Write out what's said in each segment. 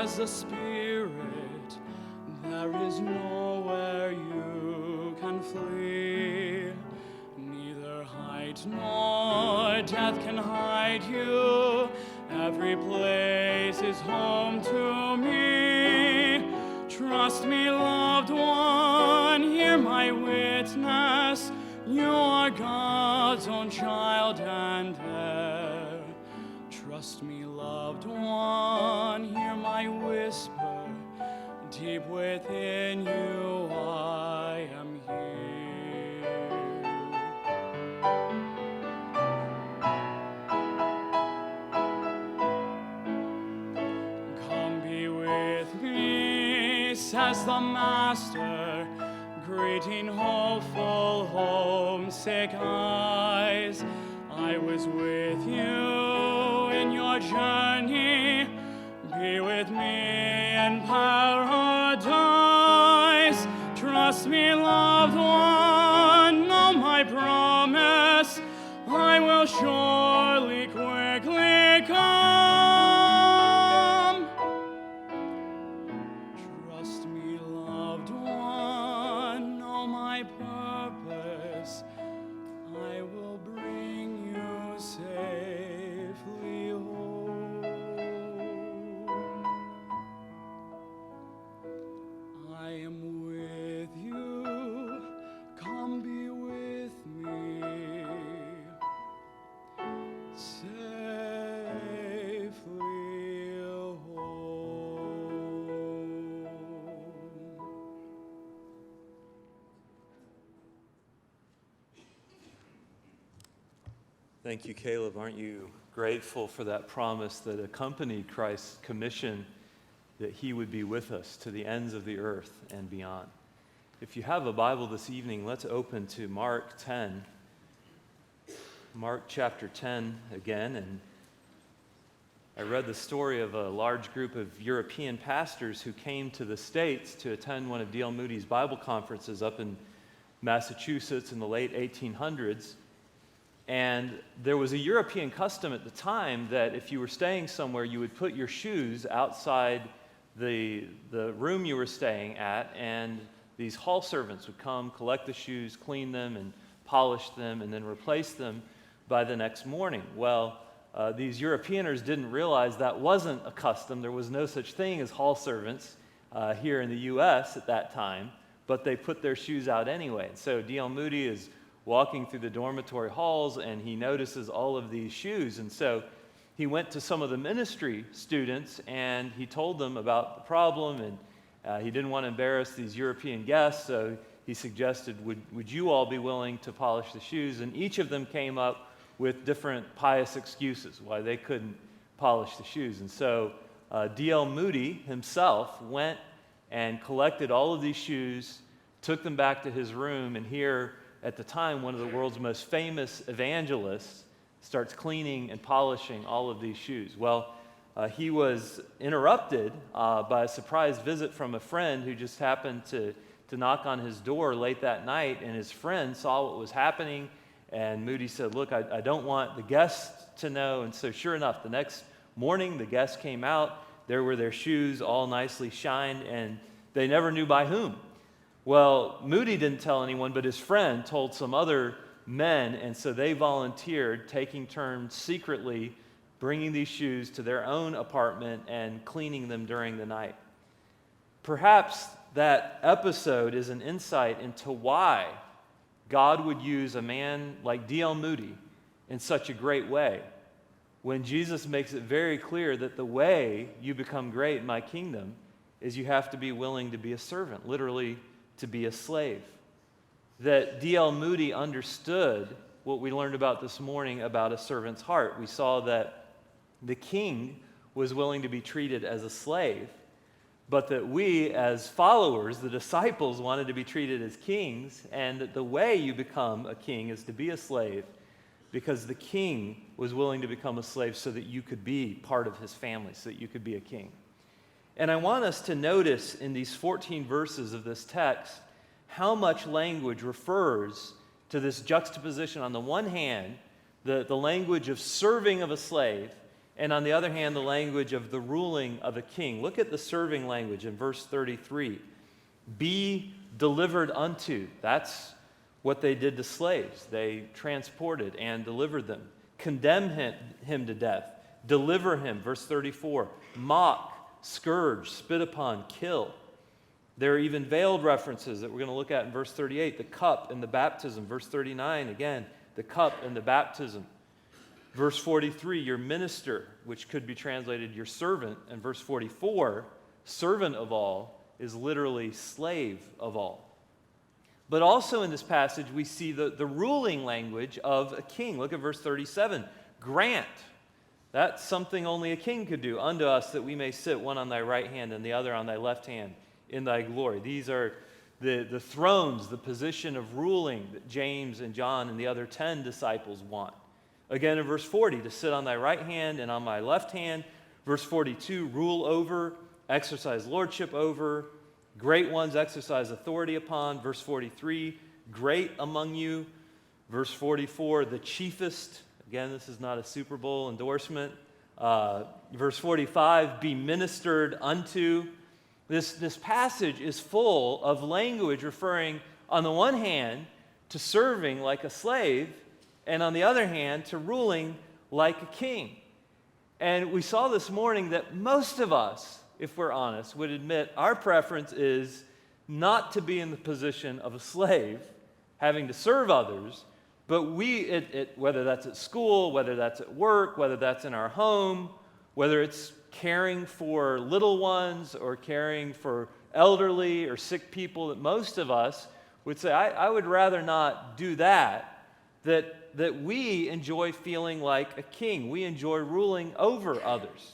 has the Spirit, there is nowhere you can flee. Neither height nor death can hide you. Every place is home to me. Trust me, loved one, hear my witness. You are God's own child and heir. Trust me, loved one, hear my whisper. Deep within you I am here. Come be with me, says the Master, greeting hopeful, homesick eyes. I was with you in your journey. Be with me in paradise. Trust me, loved one, know my promise. I will surely quickly come. Trust me, loved one, know my purpose. I will bring you safely home. I am with you, come be with me, safely home. Thank you, Caleb. Aren't you grateful for that promise that accompanied Christ's commission that he would be with us to the ends of the earth and beyond? If you have a Bible this evening, let's open to Mark 10. Mark chapter 10 again. And I read the story of a large group of European pastors who came to the States to attend one of D.L. Moody's Bible conferences up in Massachusetts in the late 1800s. And there was a European custom at the time that if you were staying somewhere, you would put your shoes outside the room you were staying at, and these hall servants would come, collect the shoes, clean them, and polish them, and then replace them by the next morning. Well, these Europeaners didn't realize that wasn't a custom. There was no such thing as hall servants here in the U.S. at that time, but they put their shoes out anyway. And so D.L. Moody is walking through the dormitory halls, and he notices all of these shoes. And so he went to some of the ministry students, and he told them about the problem, and he didn't want to embarrass these European guests, so he suggested, would you all be willing to polish the shoes? And each of them came up with different pious excuses why they couldn't polish the shoes. And so D.L. Moody himself went and collected all of these shoes, took them back to his room, and here, at the time, one of the world's most famous evangelists starts cleaning and polishing all of these shoes. Well, he was interrupted by a surprise visit from a friend who just happened to knock on his door late that night, and his friend saw what was happening, and Moody said, look, I don't want the guests to know. And so sure enough, the next morning, the guests came out. There were their shoes all nicely shined, and they never knew by whom. Well, Moody didn't tell anyone, but his friend told some other men, and so they volunteered, taking turns secretly bringing these shoes to their own apartment and cleaning them during the night. Perhaps that episode is an insight into why God would use a man like D.L. Moody in such a great way, when Jesus makes it very clear that the way you become great in my kingdom is you have to be willing to be a servant, literally to be a slave. That D.L. Moody understood what we learned about this morning about a servant's heart. We saw that the king was willing to be treated as a slave, but that we as followers, the disciples, wanted to be treated as kings, and that the way you become a king is to be a slave, because the king was willing to become a slave so that you could be part of his family, so that you could be a king. And I want us to notice in these 14 verses of this text how much language refers to this juxtaposition. On the one hand, the language of serving of a slave, and on the other hand, the language of the ruling of a king. Look at the serving language in verse 33. Be delivered unto. That's what they did to slaves. They transported and delivered them. Condemn him to death. Deliver him, verse 34. Mock, scourge, spit upon, kill. There are even veiled references that we're going to look at in verse 38. The cup and the baptism. Verse 39, again, the cup and the baptism. Verse 43, your minister, which could be translated your servant. And verse 44, servant of all, is literally slave of all. But also in this passage, we see the ruling language of a king. Look at verse 37. Grant. That's something only a king could do. Unto us that we may sit one on thy right hand and the other on thy left hand in thy glory. These are the thrones, the position of ruling that James and John and the other 10 disciples want. Again in verse 40, to sit on thy right hand and on my left hand. Verse 42, rule over, exercise lordship over. Great ones exercise authority upon. Verse 43, great among you. Verse 44, the chiefest. Again, this is not a Super Bowl endorsement. Verse 45, be ministered unto. This passage is full of language referring, on the one hand, to serving like a slave, and on the other hand, to ruling like a king. And we saw this morning that most of us, if we're honest, would admit our preference is not to be in the position of a slave, having to serve others, but whether that's at school, whether that's at work, whether that's in our home, whether it's caring for little ones or caring for elderly or sick people, that most of us would say, I would rather not do that we enjoy feeling like a king. We enjoy ruling over others.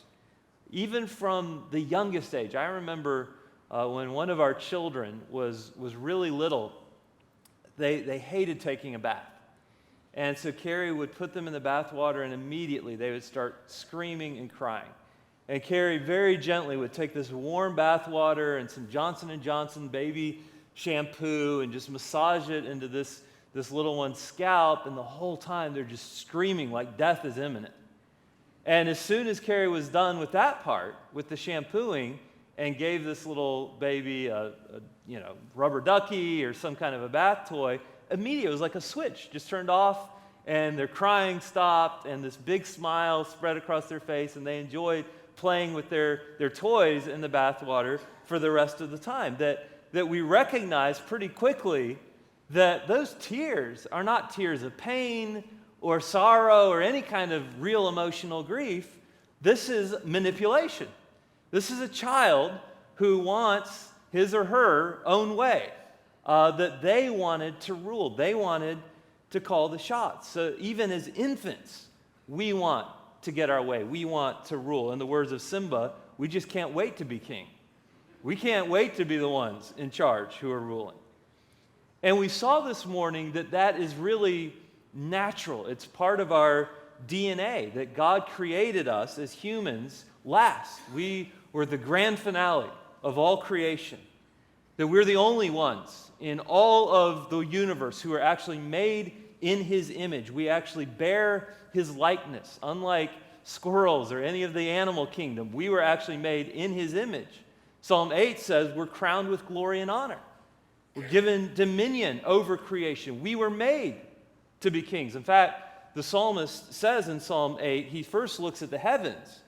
Even from the youngest age. I remember when one of our children was really little, they hated taking a bath. And so Carrie would put them in the bath water, and immediately they would start screaming and crying. And Carrie very gently would take this warm bath water and some Johnson & Johnson baby shampoo and just massage it into this little one's scalp, and the whole time they're just screaming like death is imminent. And as soon as Carrie was done with that part, with the shampooing, and gave this little baby a rubber ducky or some kind of a bath toy, immediately it was like a switch just turned off, and their crying stopped, and this big smile spread across their face, and they enjoyed playing with their toys in the bath water for the rest of the time. That we recognize pretty quickly that those tears are not tears of pain or sorrow or any kind of real emotional grief. This is manipulation. This is a child who wants his or her own way, that they wanted to rule. They wanted to call the shots. So even as infants, we want to get our way. We want to rule. In the words of Simba, we just can't wait to be king. We can't wait to be the ones in charge who are ruling. And we saw this morning that is really natural. It's part of our DNA, that God created us as humans last. We were the grand finale of all creation. That we're the only ones in all of the universe who are actually made in His image. We actually bear His likeness. Unlike squirrels or any of the animal kingdom, we were actually made in His image. Psalm 8 says we're crowned with glory and honor. We're given dominion over creation. We were made to be kings. In fact, the psalmist says in Psalm 8, he first looks at the heavens.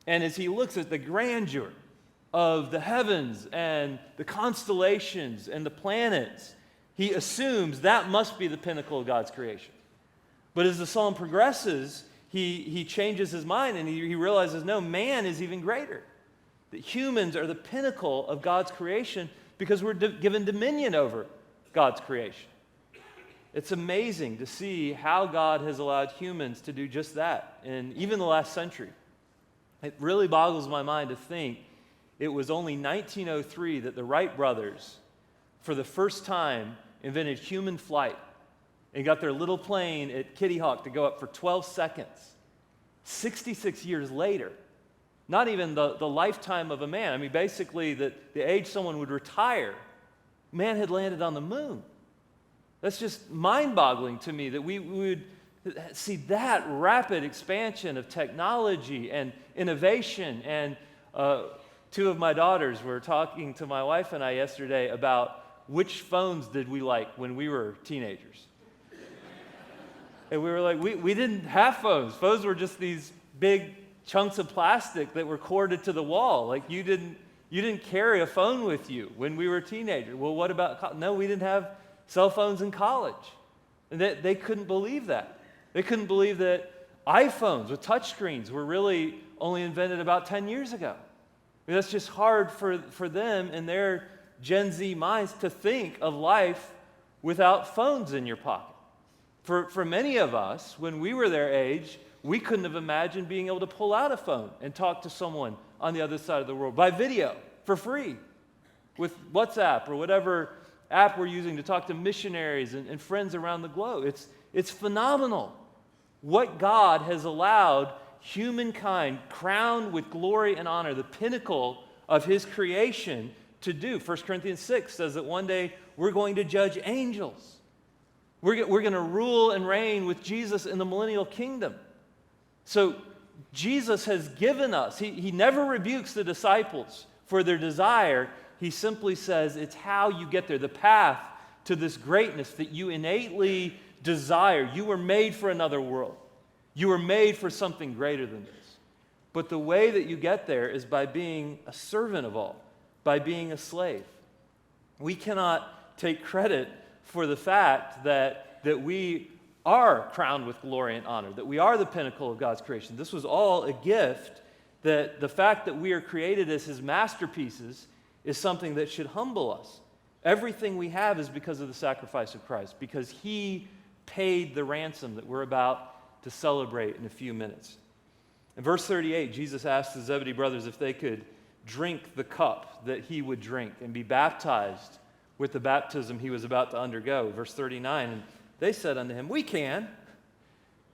And as he looks at the grandeur of the heavens and the constellations and the planets, he assumes that must be the pinnacle of God's creation. But as the psalm progresses, he changes his mind, and he realizes, no, man is even greater. That humans are the pinnacle of God's creation, because we're given dominion over God's creation. It's amazing to see how God has allowed humans to do just that, in even the last century. It really boggles my mind to think it was only 1903 that the Wright brothers, for the first time, invented human flight and got their little plane at Kitty Hawk to go up for 12 seconds. 66 years later, not even the lifetime of a man. I mean, basically, the age someone would retire, man had landed on the moon. That's just mind-boggling to me that we would See, that rapid expansion of technology and innovation, and two of my daughters were talking to my wife and I yesterday about which phones did we like when we were teenagers. And we were like, we didn't have phones. Phones were just these big chunks of plastic that were corded to the wall. Like you didn't carry a phone with you when we were teenagers. Well, what about, no, we didn't have cell phones in college. And they couldn't believe that. They couldn't believe that iPhones with touchscreens were really only invented about 10 years ago. I mean, that's just hard for them in their Gen Z minds to think of life without phones in your pocket. For many of us, when we were their age, we couldn't have imagined being able to pull out a phone and talk to someone on the other side of the world by video for free with WhatsApp or whatever app we're using to talk to missionaries and friends around the globe. It's phenomenal what God has allowed humankind, crowned with glory and honor, the pinnacle of his creation, to do. 1 Corinthians 6 says that one day we're going to judge angels. We're going to rule and reign with Jesus in the millennial kingdom. So Jesus has given us, he never rebukes the disciples for their desire. He simply says it's how you get there, the path to this greatness that you innately desire. You were made for another world. You were made for something greater than this. But the way that you get there is by being a servant of all, by being a slave. We cannot take credit for the fact that we are crowned with glory and honor, that we are the pinnacle of God's creation. This was all a gift, that the fact that we are created as his masterpieces is something that should humble us. Everything we have is because of the sacrifice of Christ, because he paid the ransom that we're about to celebrate in a few minutes. In verse 38, Jesus asked the Zebedee brothers if they could drink the cup that he would drink and be baptized with the baptism he was about to undergo. Verse 39, and they said unto him, we can.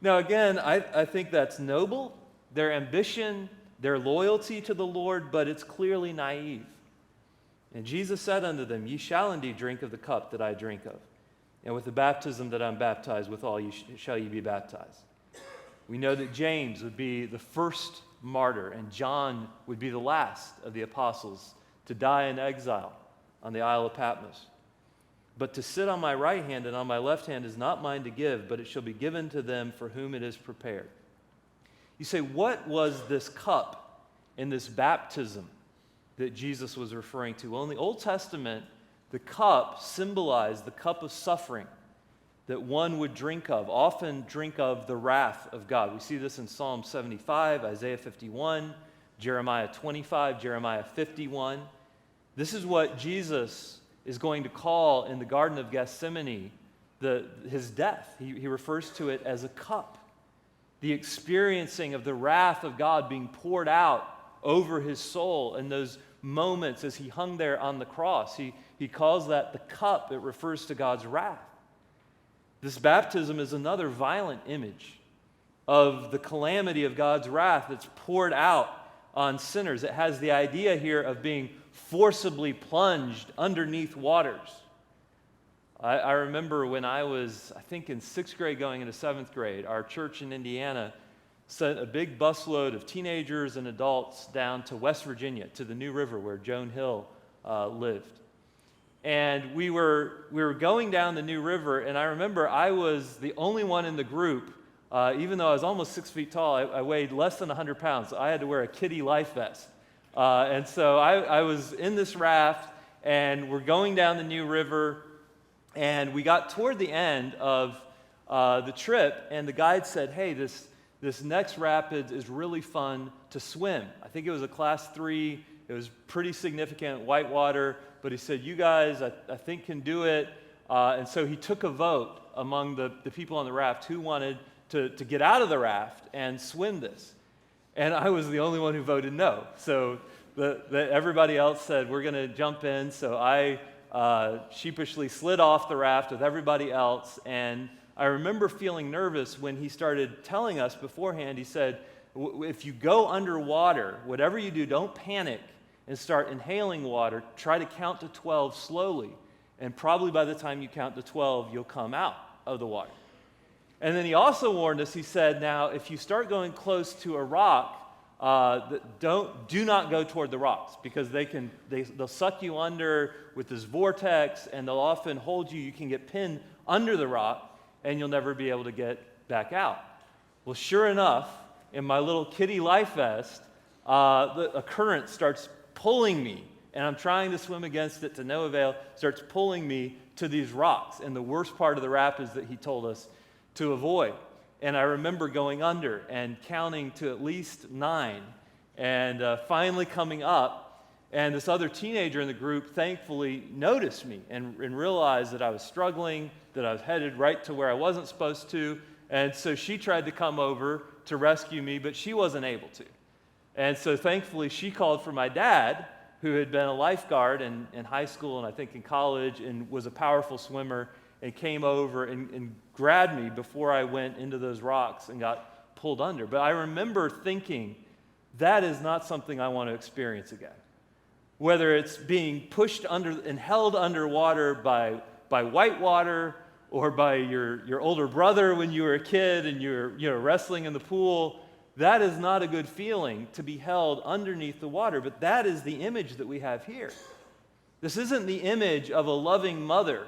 Now again, I think that's noble, their ambition, their loyalty to the Lord, but it's clearly naive. And Jesus said unto them, ye shall indeed drink of the cup that I drink of, and with the baptism that I'm baptized withal shall ye be baptized. We know that James would be the first martyr, and John would be the last of the apostles to die in exile on the Isle of Patmos. But to sit on my right hand and on my left hand is not mine to give, but it shall be given to them for whom it is prepared. You say, what was this cup in this baptism that Jesus was referring to? Well, in the Old Testament, the cup symbolized the cup of suffering that one would drink of, often drink of the wrath of God. We see this in Psalm 75, Isaiah 51, Jeremiah 25, Jeremiah 51. This is what Jesus is going to call in the Garden of Gethsemane his death. He refers to it as a cup, the experiencing of the wrath of God being poured out over his soul in those moments as he hung there on the cross. He calls that the cup. It refers to God's wrath. This baptism is another violent image of the calamity of God's wrath that's poured out on sinners. It has the idea here of being forcibly plunged underneath waters. I remember when I was, I think in 6th grade going into 7th grade, our church in Indiana sent a big busload of teenagers and adults down to West Virginia, to the New River where Joan Hill lived. And we were going down the New River, and I remember I was the only one in the group, even though I was almost 6 feet tall, I weighed less than 100 pounds, so I had to wear a kiddie life vest. And so I was in this raft, and we're going down the New River, and we got toward the end of the trip, and the guide said, hey, this next rapids is really fun to swim. I think it was a class 3. It was pretty significant, white water, but he said, you guys, I think can do it. And so he took a vote among the people on the raft who wanted to get out of the raft and swim this. And I was the only one who voted no. So everybody else said, we're going to jump in. So I sheepishly slid off the raft with everybody else. And I remember feeling nervous when he started telling us beforehand. He said, if you go underwater, whatever you do, don't panic and start inhaling water. Try to count to 12 slowly. And probably by the time you count to 12, you'll come out of the water. And then he also warned us, he said, now, if you start going close to a rock, do not go toward the rocks, because they'll suck you under with this vortex, and they'll often hold you. You can get pinned under the rock, and you'll never be able to get back out. Well, sure enough, in my little kitty life vest, a current starts pulling me, and I'm trying to swim against it to no avail, starts pulling me to these rocks. And the worst part of the rapids that he told us to avoid. And I remember going under and counting to at least 9, and finally coming up, and this other teenager in the group thankfully noticed me and realized that I was struggling, that I was headed right to where I wasn't supposed to, and so she tried to come over to rescue me, but she wasn't able to. And so thankfully she called for my dad, who had been a lifeguard in high school and I think in college, and was a powerful swimmer, and came over and grabbed me before I went into those rocks and got pulled under. But I remember thinking, that is not something I want to experience again. Whether it's being pushed under and held underwater by whitewater, or by your older brother when you were a kid and you're wrestling in the pool, that is not a good feeling, to be held underneath the water. But that is the image that we have here. This isn't the image of a loving mother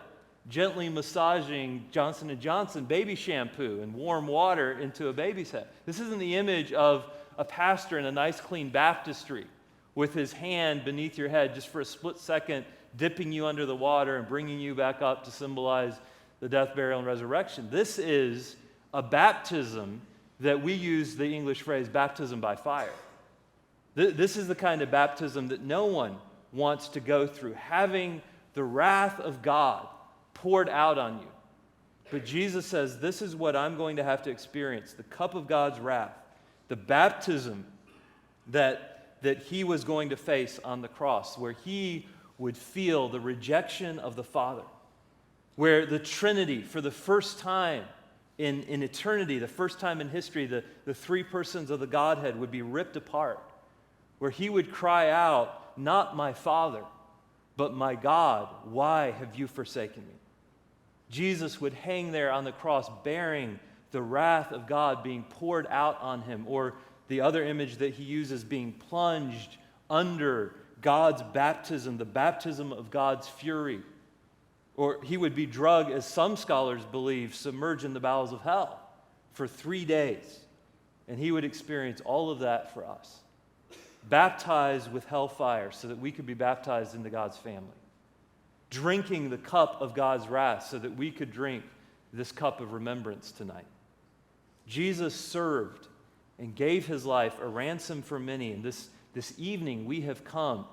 gently massaging Johnson & Johnson baby shampoo and warm water into a baby's head. This isn't the image of a pastor in a nice clean baptistry with his hand beneath your head just for a split second, dipping you under the water and bringing you back up to symbolize the death, burial, and resurrection. This is a baptism that we use the English phrase baptism by fire. This is the kind of baptism that no one wants to go through, having the wrath of God poured out on you. But Jesus says, this is what I'm going to have to experience, the cup of God's wrath, the baptism that he was going to face on the cross, where he would feel the rejection of the Father, where the Trinity, for the first time in eternity, the first time in history, the three persons of the Godhead would be ripped apart, where he would cry out, not my Father, but my God, why have you forsaken me? Jesus would hang there on the cross bearing the wrath of God being poured out on him, or the other image that he uses, being plunged under God's baptism, the baptism of God's fury. Or he would be drugged, as some scholars believe, submerged in the bowels of hell for 3 days. And he would experience all of that for us. Baptized with hellfire so that we could be baptized into God's family. Drinking the cup of God's wrath so that we could drink this cup of remembrance tonight. Jesus served and gave his life a ransom for many. And this evening we have come